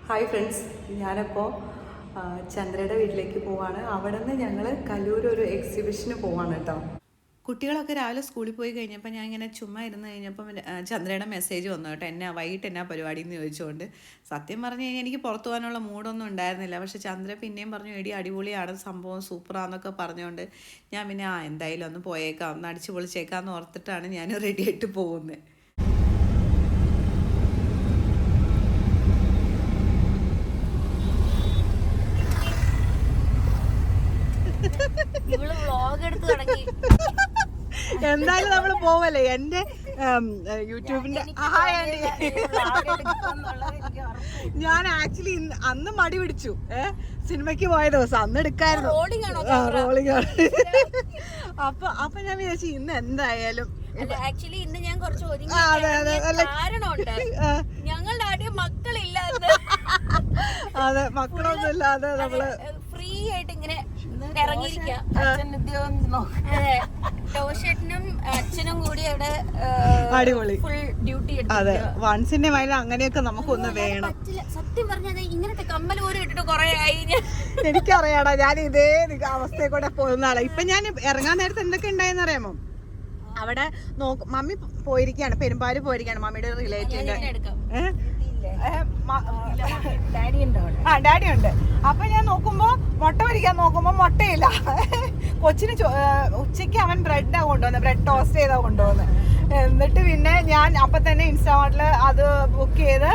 Hi friends, ഞാനപ്പോൾ ചന്ദ്രയുടെ വീട്ടിലേക്ക് പോവാണ്. അവിടെ നിന്ന് ഞങ്ങൾ കലൂർ ഒരു എക്സിബിഷന് പോവാണ് കേട്ടോ. കുട്ടികളൊക്കെ രാവിലെ സ്കൂളിൽ പോയി കഴിഞ്ഞപ്പോൾ ഞാൻ ഇങ്ങനെ ചുമ്മാ ഇരുന്ന് കഴിഞ്ഞപ്പം ചന്ദ്രയുടെ മെസ്സേജ് വന്നു കേട്ടോ. വൈകിട്ട് എന്നാ പരിപാടി എന്ന് ചോദിച്ചുകൊണ്ട്. സത്യം പറഞ്ഞു കഴിഞ്ഞാൽ എനിക്ക് പുറത്തു പോകാനുള്ള മൂഡൊന്നും ഉണ്ടായിരുന്നില്ല. പക്ഷേ ചന്ദ്ര പിന്നെയും പറഞ്ഞു, എടി അടിപൊളിയാണ് സംഭവം, സൂപ്പറാന്നൊക്കെ പറഞ്ഞുകൊണ്ട് ഞാൻ പിന്നെ എന്തായാലും ഒന്ന് പോയേക്കാം, ഒന്ന് അടിച്ചു പൊളിച്ചേക്കാമെന്ന് ഓർത്തിട്ടാണ് ഞാൻ റെഡി ആയിട്ട് പോകുന്നത്. എന്തായാലും നമ്മള് പോവല്ലേ. എന്റെ യൂട്യൂബിന്റെ ഞാൻ ആക്ച്വലി അന്ന് മടി പിടിച്ചു സിനിമയ്ക്ക് പോയ ദിവസം അന്ന് എടുക്കായിരുന്നു. റോളിംഗ് ആണ്. അപ്പൊ ഞാൻ വിചാരിച്ചു ഇന്ന് എന്തായാലും ആക്ച്വലി ഇന്ന് ഞാൻ കുറച്ച് കാരണമുണ്ട്. ഞങ്ങളുടെ ആദ്യം മക്കളില്ലാതെ അതെ മക്കളൊന്നും ഇല്ലാതെ നമ്മള് ഫ്രീ ആയിട്ട് ഇങ്ങനെ ഇറങ്ങിയിരിക്കാം. ടോഷേട്ടനും അച്ഛനും കൂടി അവിടെ അടിപൊളി ഫുൾ ഡ്യൂട്ടി. അതെ, വൺസിന്റെ മൈല അങ്ങനെയൊക്കെ നമുക്കൊന്ന് വേണം. സത്യം പറഞ്ഞാൽ ഇങ്ങനത്തെ കമ്മൽ പോലും ഇട്ടിട്ട് കൊറേ ആയി. എനിക്കറിയാടാ, ഞാൻ ഇതേ അവസ്ഥയെ കൂടെ പോകുന്ന ആളാ. ഇപ്പൊ ഞാൻ ഇറങ്ങാൻ നേരത്തെ എന്തൊക്കെ ഉണ്ടായെന്ന് അറിയാമോ? അവിടെ മമ്മി പോയിരിക്കുകയാണ്, പെരുമ്പാവൂർ പോയിരിക്കുകയാണ് മമ്മിയുടെ റിലേറ്റീവിന്റെ. ഡാഡി ഉണ്ട്. അപ്പൊ ഞാൻ നോക്കുമ്പോ മുട്ട പൊരിക്കാൻ നോക്കുമ്പോ മുട്ടയില്ല. കൊച്ചിന് ഉച്ചയ്ക്ക് അവൻ ബ്രെഡാ കൊണ്ടുവന്നത്, ബ്രെഡ് ടോസ്റ്റ് ചെയ്താ കൊണ്ടുവന്നത്. എന്നിട്ട് പിന്നെ ഞാൻ അപ്പൊ തന്നെ ഇൻസ്റ്റാമാർട്ടില് അത് ബുക്ക് ചെയ്ത്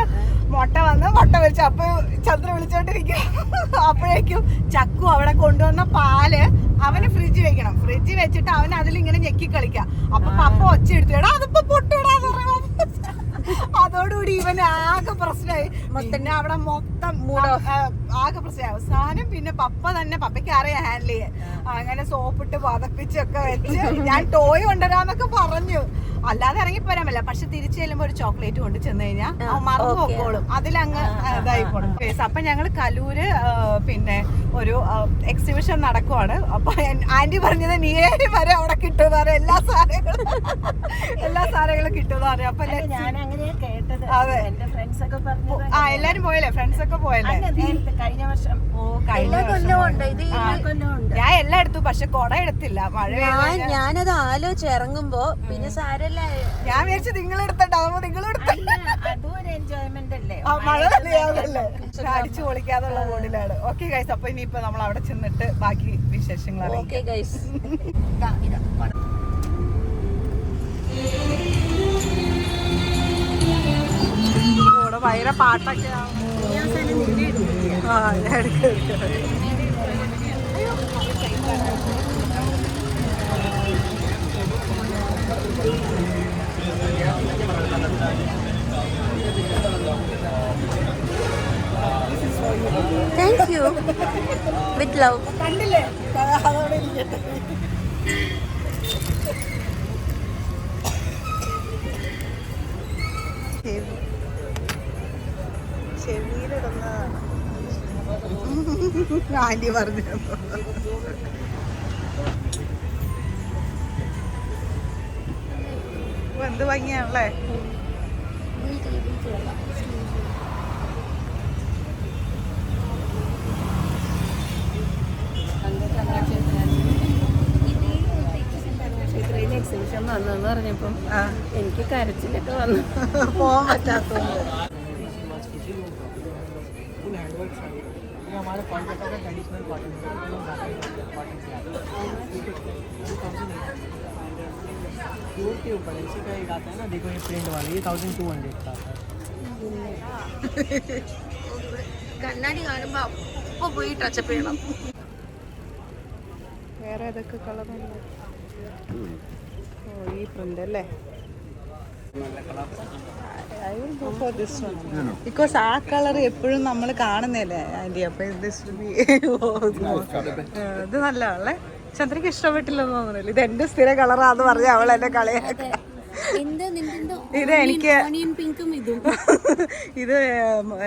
മുട്ട വന്ന് മുട്ട പൊരിച്ചു. അപ്പൊ ചന്ദ്ര വിളിച്ചോണ്ടിരിക്കുക. അപ്പോഴേക്കും ചക്കു അവിടെ കൊണ്ടുവന്ന പാല് അവന് ഫ്രിഡ്ജ് വെക്കണം. ഫ്രിഡ്ജ് വെച്ചിട്ട് അവൻ അതിലിങ്ങനെ ഞെക്കി കളിക്കാം. അപ്പൊ പപ്പ ഒച്ച എടുത്തു, എടാ അതിപ്പോ പൊട്ടിടാന്ന് പറയുമ്പോ അതോടുകൂടി ഇവന് ആകെ പ്രശ്നമായി. പിന്നെ അവിടെ മൊത്തം ആകെ പ്രശ്നമായി. അവസാനം പിന്നെ പപ്പയ്ക്ക് അറിയാം ഹാൻഡിൽ ചെയ്യാൻ. അങ്ങനെ സോപ്പിട്ട് പതപ്പിച്ചൊക്കെ വെച്ച് ഞാൻ ടോയ് കൊണ്ടുവരാന്നൊക്കെ പറഞ്ഞു. അല്ലാതെ ഇറങ്ങിപ്പോരാൻ പറ്റില്ല. പക്ഷെ തിരിച്ചു ചെല്ലുമ്പോ ഒരു ചോക്ലേറ്റ് കൊണ്ട് ചെന്ന് കഴിഞ്ഞാൽ മറന്നു പോക്കോളും, അതിലങ്ങ് ഇതായിക്കോളും. അപ്പൊ ഞങ്ങള് കലൂര് പിന്നെ ഒരു എക്സിബിഷൻ നടക്കുവാണ്. അപ്പൊ ആന്റി പറഞ്ഞത് നീയേരി വരെ അവിടെ കിട്ടുമെന്ന് പറയാം. എല്ലാ സാധനങ്ങളും കിട്ടുമെന്ന് പറയാം. അപ്പൊ അതെ, എല്ലാരും പോയല്ലേ, ഫ്രണ്ട്സ് ഒക്കെ പോയല്ലേ കഴിഞ്ഞ വർഷം. ഞാൻ എല്ലാം എടുത്തു, പക്ഷെ കൊട എടുത്തില്ല. മഴ ഞാനത് ആലോചിച്ച് ഇറങ്ങുമ്പോ പിന്നെ സാരല്ല, ഞാൻ വിചാരിച്ചു നിങ്ങൾ എടുത്തിട്ടാവുമ്പോ നിങ്ങൾ അടിച്ചു പൊളിക്കാതുള്ള മോഡിലാണ്. ഓക്കെ ഗൈസ്, അപ്പൊ ഇനിയിപ്പോ നമ്മൾ അവിടെ ചെന്നിട്ട് ബാക്കി വിശേഷങ്ങൾ ഭയങ്കര പാട്ടൊക്കെ താങ്ക് യു വിത്ത് ലവ്. കണ്ടില്ലേ, അതോടെ ഇരിക്കട്ടെ. ചെവിയിലിടുന്നതാണ് ആന്റി പറഞ്ഞു. എന്ത് ഭംഗിയാണല്ലേ. എക്സിബിഷൻ വന്നെന്ന് പറഞ്ഞപ്പം എനിക്ക് കരച്ചിലൊക്കെ വന്നു, പോവാൻ പറ്റാത്തതുകൊണ്ട്. हमारे कोलकाता का ट्रेडिशनल कॉटन प्योर के ऊपर इसी का एक आता है ना, देखो ये प्रिंट वाली, ये 1200 का आता है. കണ്ണാടി കാണുമ്പോ അപ്പൊ പോയി ടച്ചപ്പ് ചെയ്യണം. വേറെ ഏതൊക്കെ കളറുണ്ട്? ഈ പ്രിന്റ് അല്ലേ? ബിക്കോസ് ആ കളർ എപ്പോഴും നമ്മൾ കാണുന്നില്ലേ ആന്റി. അപ്പൊ ഇത് നല്ലതാണല്ലേ. ചന്ദ്രക്ക് ഇഷ്ടപ്പെട്ടില്ലെന്ന് തോന്നുന്നില്ല. ഇത് എന്റെ സ്ഥിര കളറാന്ന് പറഞ്ഞ അവൾ എന്നെ കളയാക്ക. ഇത് എനിക്ക് ഇത്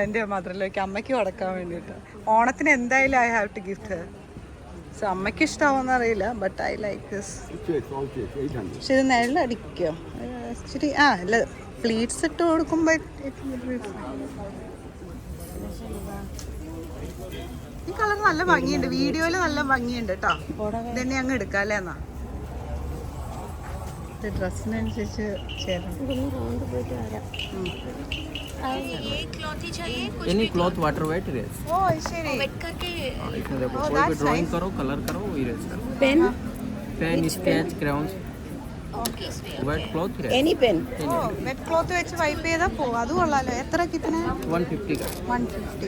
എന്റെ മദറിലേക്ക് അമ്മയ്ക്ക് കൊടുക്കാൻ വേണ്ടിട്ട് ഓണത്തിന് എന്തായാലും I have to gift. So അമ്മയ്ക്ക് ഇഷ്ടമാവോന്ന് അറിയില്ല, ബട്ട് ഐ ലൈക്ക് ദിസ്. പക്ഷെ ഇത് നിഴലടിക്കോ ഇച്ചിരി? അല്ല പ്ലീറ്റ്സ് ഇട്ട് കൊടുക്കുമ്പോ ഈ കളർ നല്ല ഭംഗിയുണ്ട്, വീഡിയോയില് നല്ല ഭംഗിയുണ്ട് കേട്ടോ. ഇതന്നെ അങ്ങ് എടുക്കാം അല്ലേ എന്നാ? ഡ്രസ്സിനനുസരിച്ച് ചേരണം. Any cloth water wet erase ഓ ശരി. इसमें देखो कोई भी ड्राइंग करो कलर करो वो इरेज करो pen pen sketch crayons wet cloth erase any pen ഓ വെറ്റ് ക്ലോത്ത് വെച്ച് വൈപ്പ് ചെയ്താൽ പോകും. അത് കൊള്ളാലോ. എത്ര കിട്ടുന്ന? 150 का 150.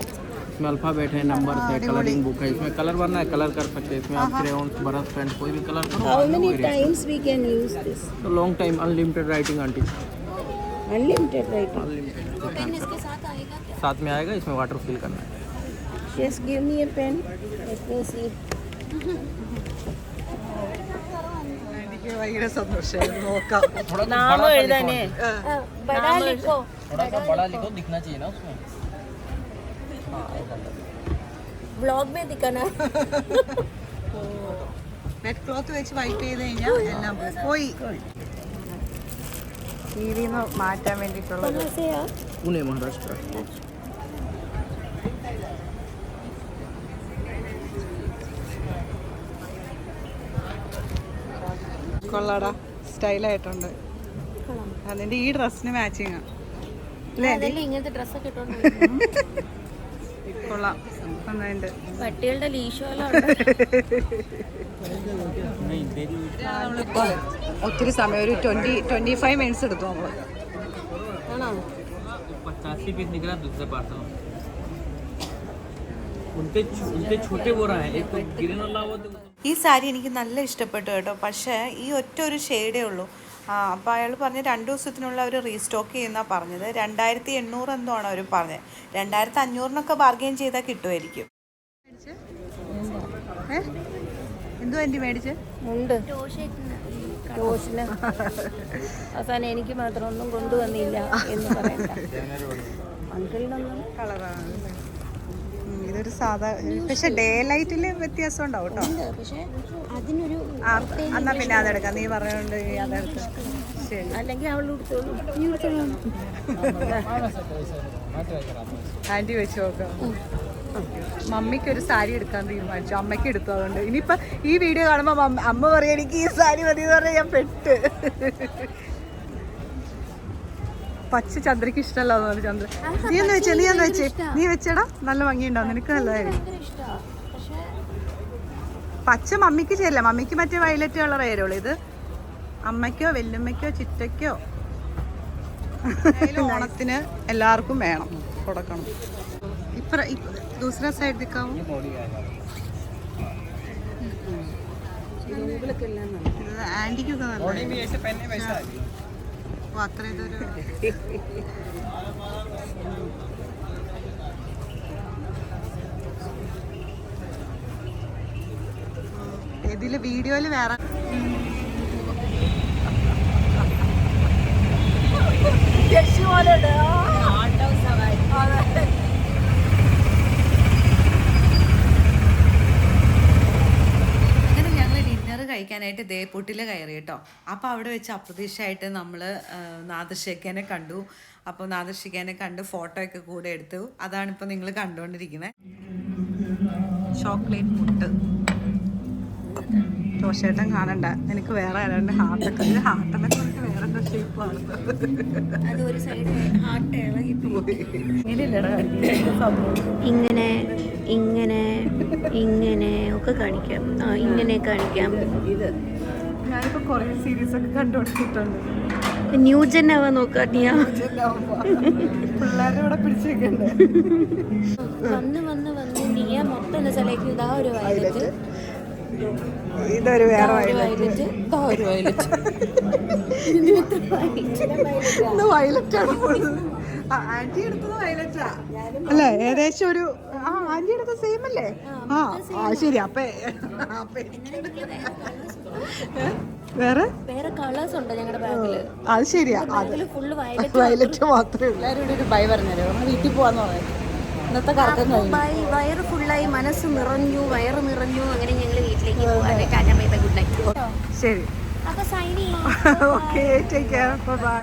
इसमें अल्फाबेट है नंबर है कलरिंग बुक है इसमें कलर भरना है कलर कर सकते हैं इसमें आप क्रेयॉन्स ब्रश पेन कोई भी कलर करो how many times we can use this तो long time unlimited writing aunty unlimited writing unlimited साथ में आएगा इसमें वाटर फिल करना है just give me a pen let me see എനിക്ക് ഭയങ്കര സന്തോഷമായി. നോക്കാം. നാമം എഴുതാനേ थोड़ा सा बड़ा लिखो दिखना चाहिए ना उसमें ब्लॉग में दिखाना വെറ്റ് ക്ലോത്ത് വെച്ച് വൈപ്പ് ചെയ്ത് കഴിഞ്ഞാൽ എല്ലാം പോയി. ടിവിയിൽ നിന്ന് മാറ്റാൻ വേണ്ടിയിട്ടുള്ളത്. कहाँ से यार पुणे महाराष्ट्र കൊള്ളാടാ, സ്റ്റൈലായിട്ടുണ്ട്. അതിന്റെ ഈ ഡ്രസ്സിന് മാച്ചിങ് അല്ലേ? അതല്ലേ ഇങ്ങനത്തെ ഡ്രസ്സൊക്കെ ഇട്ടോണ്ട് കൊള്ളാം, നന്നായിട്ടുണ്ട്. പട്ടികളുടെ ലീശോല ഒത്തിരി സമയം, ഒരു 25 മിനിറ്റ്സ് എടുത്തു നമ്മൾ. ആണോ 85 पीस निकला दूसरे पार्सल उनके छोटे बोरा है एक तो ग्रीन वाला वो ഈ സാരി എനിക്ക് നല്ല ഇഷ്ടപ്പെട്ടു കേട്ടോ. പക്ഷേ ഈ ഒറ്റ ഒരു ഷെയ്ഡേ ഉള്ളൂ. അപ്പോൾ അയാൾ പറഞ്ഞ് 2 ദിവസത്തിനുള്ള അവർ റീസ്റ്റോക്ക് ചെയ്യുന്നതാണ് പറഞ്ഞത്. 2800 എന്തോ ആണ് അവർ പറഞ്ഞത്. 2500 ബാർഗെയിൻ ചെയ്താൽ കിട്ടുമായിരിക്കും. എന്തോ എൻ്റെ മേടിച്ച് ഉണ്ട് ടോഷിന് അവസാനം എനിക്ക് മാത്രം ഒന്നും കൊണ്ടുവന്നില്ല എന്ന് പറയണ്ട അങ്കിളിനൊന്നും കളറാണ്. ഇതൊരു സാധാ, പക്ഷെ ഡേ ലൈറ്റിൽ വ്യത്യാസം ഉണ്ടാവും കേട്ടോ. ഉണ്ട് പക്ഷെ അതിനൊരു എന്നാ പിന്നെ അതെടുക്കാം, നീ പറഞ്ഞോണ്ട് അതെടുക്കാം. ശരി, അല്ലെങ്കിൽ അവൾ എടുത്തോളൂ നീ എടുത്തോളൂ ആൻറ്റി വെച്ച് നോക്കാം. മമ്മിക്ക് ഒരു സാരി എടുക്കാൻ തീരുമാനിച്ചു, അമ്മയ്ക്ക് എടുത്തു. അതുകൊണ്ട് ഇനിയിപ്പോ ഈ വീഡിയോ കാണുമ്പോ അമ്മ പറയാ എനിക്ക് ഈ സാരി മതി എന്ന് പറഞ്ഞാൽ ഞാൻ പെട്ട്. പച്ച ചന്ദ്രക്ക് ഇഷ്ടമല്ല ചന്ദ്ര. നീ ഒന്ന് വെച്ചേ, നീ വെച്ചേടാ, നല്ല ഭംഗിയുണ്ടാവും, നിനക്ക് നല്ലതായിരിക്കും. പച്ച മമ്മിക്ക് ചേരില്ല, മമ്മിക്ക് മറ്റേ വയലറ്റ് കളർ ആയിരുള്ളൂ. ഇത് അമ്മയ്ക്കോ വെല്ലുമ്മയ്ക്കോ ചിറ്റയ്ക്കോ ഓണത്തിന് എല്ലാവർക്കും വേണം, കൊടുക്കണം. ഇപ്പറ ദൂസര സൈഡ് ദിക്കാവോ? ആന്റിക്കൊക്കെ നല്ല അത്ര ഇതൊരു ഇതില് വീഡിയോയില് വേറെ കഴിക്കാനായിട്ട് ദേപ്പൂട്ടിൽ കയറി കേട്ടോ. അപ്പോൾ അവിടെ വെച്ച് അപ്രതീക്ഷയായിട്ട് നമ്മൾ നാദർഷിക്കാനെ കണ്ടു. അപ്പോൾ നാദർഷിക്കാനെ കണ്ട് ഫോട്ടോ ഒക്കെ കൂടെ എടുത്തു. അതാണിപ്പോൾ നിങ്ങൾ കണ്ടുകൊണ്ടിരിക്കുന്നത്. ചോക്ലേറ്റ് മുട്ട് ചോശേട്ടൻ കാണണ്ട, എനിക്ക് വേറെ ആരാണ്ട് ഹാർട്ടൊക്കെ വേറെ എന്തോ ഷേപ്പാണ്. ഇങ്ങനെ ഇങ്ങനെ ഇങ്ങനെ ഒക്കെ കാണിക്കാം, ഇങ്ങനെ കാണിക്കാം. ഇത് ഞാനിപ്പോ കൊറേ സീരീസ് ഒക്കെ കണ്ടുകൊടുത്തിട്ടുണ്ട്. ന്യൂജൻ ആവാൻ നോക്കാ നീയാ, പിള്ളേരുടെ ഇവിടെ പിടിച്ചേക്കണ്ടേ. വന്ന് വന്ന് വന്ന് നീയാ മൊത്തം സെലക്ട് ചെയ്താ ഒരു വയലറ്റ്, ഇതൊരു വേറെ വയലറ്റ്, ഒരു വയലറ്റ്, വയലറ്റ് ആണ്. ആന്റി എടുത്തത് വയലറ്റാ അല്ലേ? ഏകദേശം ഒരു ആന്റി എടുത്ത സെയിം അല്ലേ? ശരി. അപ്പൊ വേറെ വേറെ കളേഴ്സ് ഉണ്ട് ഞങ്ങളുടെ ബാഗില്. അത് ശരിയാ, ഫുള്ള് വയലറ്റ് മാത്രമേ ഉള്ളൂ. എല്ലാവരും ഒരു ബൈ പറഞ്ഞല്ലോ, വീട്ടിൽ പോവാന്ന് പറയാം. ഇന്നത്തെ കറക്കം വയറ് ഫുള്ളായി, മനസ്സ് നിറഞ്ഞു, വയറ് നിറഞ്ഞു. അങ്ങനെ ഞങ്ങൾ വീട്ടിലേക്ക് പോകാൻ. Good night. ശരി, അപ്പൊ signing. Okay, take care, by.